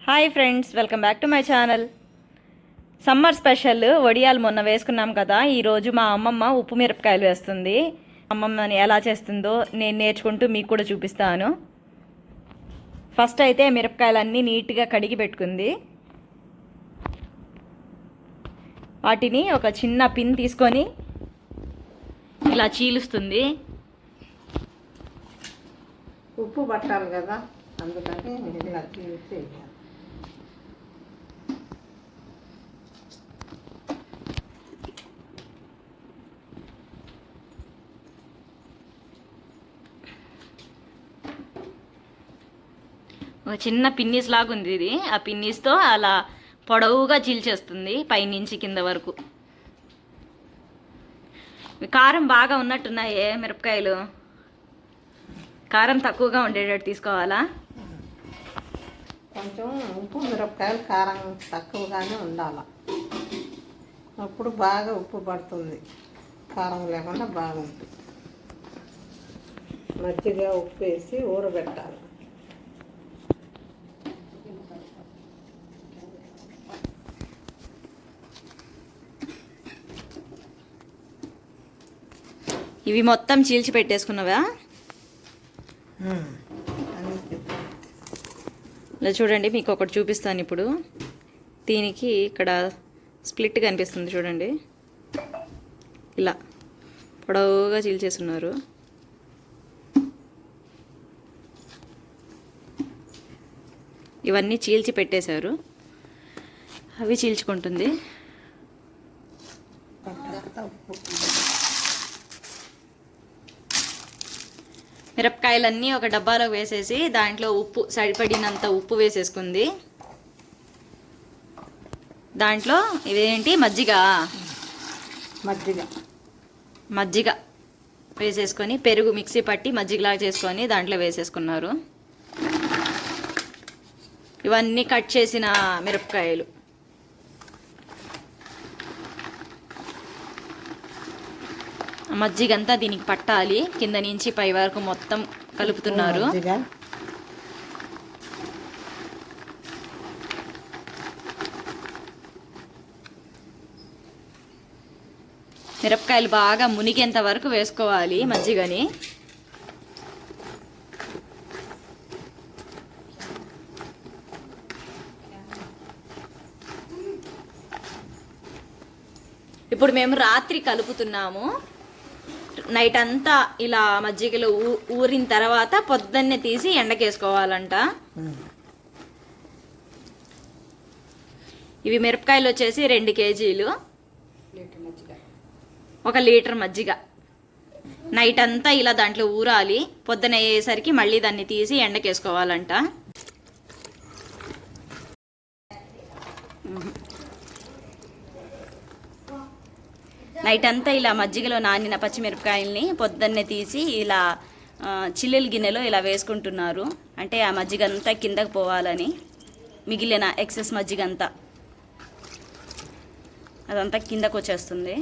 Hi friends, welcome back to my channel. Summer special వడియాలు మొన్న వేసుకున్నాం కదా. ఈరోజు మా అమ్మమ్మ ఉప్పు మిరపకాయలు వేస్తుంది. అమ్మమ్మని ఎలా చేస్తుందో నేను నేర్చుకుంటూ మీకు కూడా చూపిస్తాను. ఫస్ట్ అయితే మిరపకాయలన్నీ నీట్గా కడిగి పెట్టుకుంది. వాటిని ఒక చిన్న పిన్ తీసుకొని ఇలా చీలుస్తుంది. ఉప్పు పట్టాలి కదా, అందుకని ఇలా చీల్చి ఒక చిన్న పిన్నీస్ లాగా ఉంది ఇది. ఆ పిన్నీస్తో అలా పొడవుగా చీల్చేస్తుంది పైనుంచి కింద వరకు. కారం బాగా ఉన్నట్టున్నాయే మిరపకాయలు. కారం తక్కువగా ఉండేటట్టు తీసుకోవాలా? కొంచెం ఉప్పు మిరపకాయలు కారం తక్కువగానే ఉండాలి, అప్పుడు బాగా ఉప్పు పడుతుంది. కారం లేకుండా బాగుంటుంది. మజ్జిగ ఉప్పు వేసి ఊరబెట్టాలి. ఇవి మొత్తం చీల్చి పెట్టేసుకున్నావా? ఇలా చూడండి, మీకు ఒకటి చూపిస్తాను ఇప్పుడు. దీనికి ఇక్కడ స్ప్లిట్ కనిపిస్తుంది చూడండి, ఇలా పొడవుగా చీల్చేస్తున్నారు. ఇవన్నీ చీల్చి పెట్టేశారు, అవి చీల్చుకుంటుంది. మిరపకాయలన్నీ ఒక డబ్బాలో వేసేసి దాంట్లో ఉప్పు సరిపడినంత ఉప్పు వేసేసుకుంది. దాంట్లో ఇదేంటి మజ్జిగ మజ్జిగ వేసేసుకొని పెరుగు మిక్సీ పట్టి మజ్జిగలాగా చేసుకొని దాంట్లో వేసేసుకున్నారు. ఇవన్నీ కట్ చేసిన మిరపకాయలు. మజ్జిగంతా దీనికి పట్టాలి, కింద నుంచి పై వరకు మొత్తం కలుపుతున్నారు. మిరపకాయలు బాగా మునిగేంత వరకు వేసుకోవాలి మజ్జిగని. ఇప్పుడు మేము రాత్రి కలుపుతున్నాము. నైట్ అంతా ఇలా మజ్జిగలో ఊరిన తర్వాత పొద్దున్నే తీసి ఎండకేసుకోవాలంట. ఇవి మిరపకాయలు వచ్చేసి 2 కేజీలు, 1 లీటర్ మజ్జిగ. నైట్ అంతా ఇలా దాంట్లో ఊరాలి, పొద్దున అయ్యేసరికి మళ్ళీ దాన్ని తీసి ఎండకేసుకోవాలంట. నైట్ అంతా ఇలా మజ్జిగలో నానిన పచ్చిమిరపకాయల్ని పొద్దున్నే తీసి ఇలా చిల్లుల గిన్నెలో ఇలా వేసుకుంటున్నారు. అంటే ఆ మజ్జిగ అంతా కిందకు పోవాలని, మిగిలిన ఎక్సెస్ మజ్జిగ అంతా అదంతా కిందకు వచ్చేస్తుంది.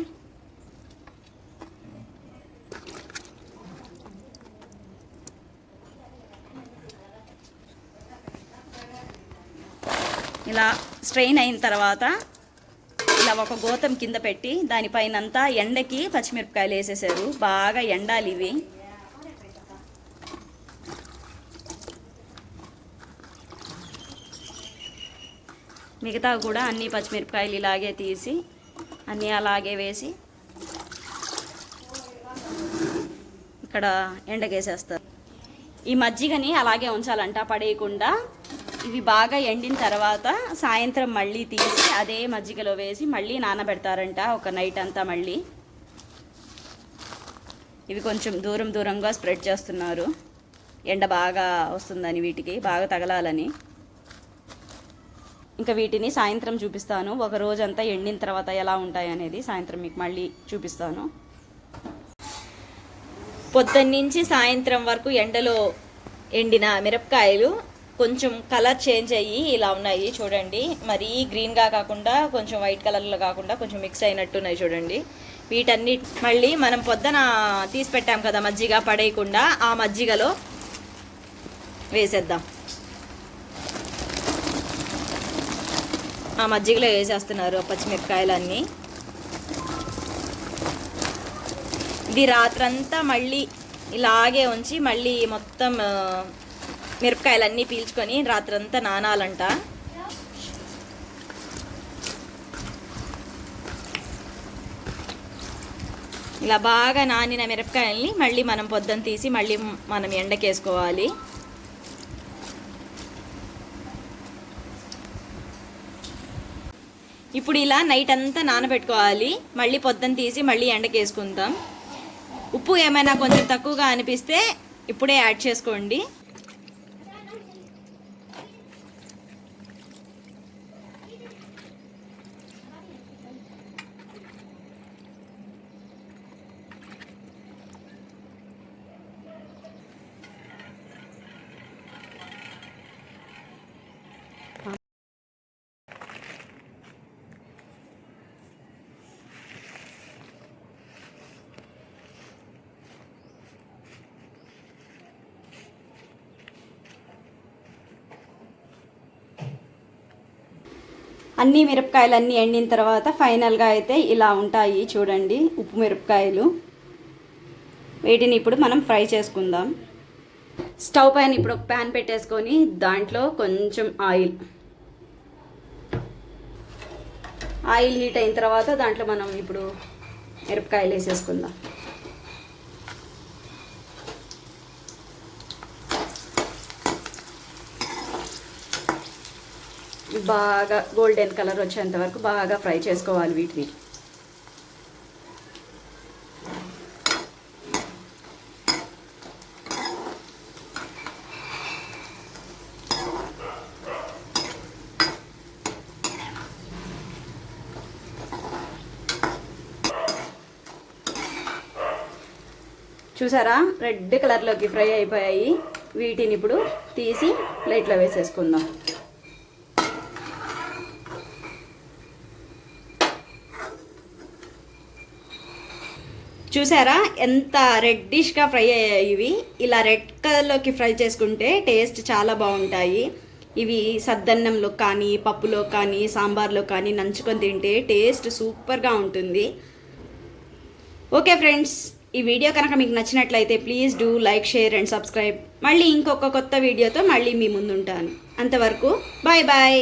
ఇలా స్ట్రెయిన్ అయిన తర్వాత ఇలా ఒక గోతం కింద పెట్టి దానిపైనంతా ఎండకి పచ్చిమిరపకాయలు వేసేసారు. బాగా ఎండాలి ఇవి. మిగతా కూడా అన్ని పచ్చిమిరపకాయలు ఇలాగే తీసి అన్నీ అలాగే వేసి ఇక్కడ ఎండకేసేస్తారు. ఈ మజ్జిగని అలాగే ఉంచాలంట, పడేయకుండా. ఇవి బాగా ఎండిన తర్వాత సాయంత్రం మళ్ళీ తీసి అదే మజ్జిగలో వేసి మళ్ళీ నానబెడతారంట ఒక నైట్ అంతా. మళ్ళీ ఇవి కొంచెం దూరంగా స్ప్రెడ్ చేస్తున్నారు, ఎండ బాగా వస్తుందని, వీటికి బాగా తగలాలని. ఇంకా వీటిని సాయంత్రం చూపిస్తాను. ఒక రోజంతా ఎండిన తర్వాత ఎలా ఉంటాయి అనేది సాయంత్రం మీకు మళ్ళీ చూపిస్తాను. పొద్దున్నుంచి సాయంత్రం వరకు ఎండలో ఎండిన మిరపకాయలు కొంచెం కలర్ చేంజ్ అయ్యి ఇలా ఉన్నాయి చూడండి. మరీ గ్రీన్గా కాకుండా కొంచెం వైట్ కలర్లో కాకుండా కొంచెం మిక్స్ అయినట్టున్నాయి చూడండి. వీటన్ని మళ్ళీ మనం పొద్దున తీసి పెట్టాం కదా మజ్జిగ, పడేయకుండా ఆ మజ్జిగలో వేసేద్దాం. ఆ మజ్జిగలో వేసేస్తున్నారు పచ్చిమిరపకాయలన్నీ. ఇది రాత్రంతా మళ్ళీ ఇలాగే ఉంచి మళ్ళీ మొత్తం మిరపకాయలన్నీ పీల్చుకొని రాత్రంతా నానాలంట. ఇలా బాగా నానిన మిరపకాయల్ని మళ్ళీ మనం పొద్దున తీసి మళ్ళీ మనం ఎండకేసుకోవాలి. ఇప్పుడు ఇలా నైట్ అంతా నానబెట్టుకోవాలి. మళ్ళీ పొద్దున తీసి మళ్ళీ ఎండకేసుకుందాం. ఉప్పు ఏమైనా కొంచెం తక్కువగా అనిపిస్తే ఇప్పుడే యాడ్ చేసుకోండి. అన్ని మిరపకాయలు అన్నీ ఎండిన తర్వాత ఫైనల్గా అయితే ఇలా ఉంటాయి చూడండి ఉప్పు మిరపకాయలు. వీటిని ఇప్పుడు మనం ఫ్రై చేసుకుందాం. స్టవ్ పైన ఇప్పుడు ఒక ప్యాన్ పెట్టేసుకొని దాంట్లో కొంచెం ఆయిల్ హీట్ అయిన తర్వాత దాంట్లో మనం ఇప్పుడు మిరపకాయలు వేసేసుకుందాం. బాగా గోల్డెన్ కలర్ వచ్చేంత వరకు బాగా ఫ్రై చేసుకోవాలి వీటిని. చూసారా రెడ్ కలర్లోకి ఫ్రై అయిపోయాయి. వీటిని ఇప్పుడు తీసి ప్లేట్లో వేసేసుకుందాం. చూసారా ఎంత రెడ్డిష్గా ఫ్రై అయ్యాయి ఇవి. ఇలా రెడ్ కలర్లోకి ఫ్రై చేసుకుంటే టేస్ట్ చాలా బాగుంటాయి. ఇవి సద్దన్నంలో కానీ పప్పులో కానీ సాంబార్లో కానీ నంచుకొని తింటే టేస్ట్ సూపర్గా ఉంటుంది. ఓకే ఫ్రెండ్స్, ఈ వీడియో కనుక మీకు నచ్చినట్లయితే please do like, share and subscribe. మళ్ళీ ఇంకొక కొత్త వీడియోతో మళ్ళీ మీ ముందుంటాను. అంతవరకు బాయ్ బాయ్.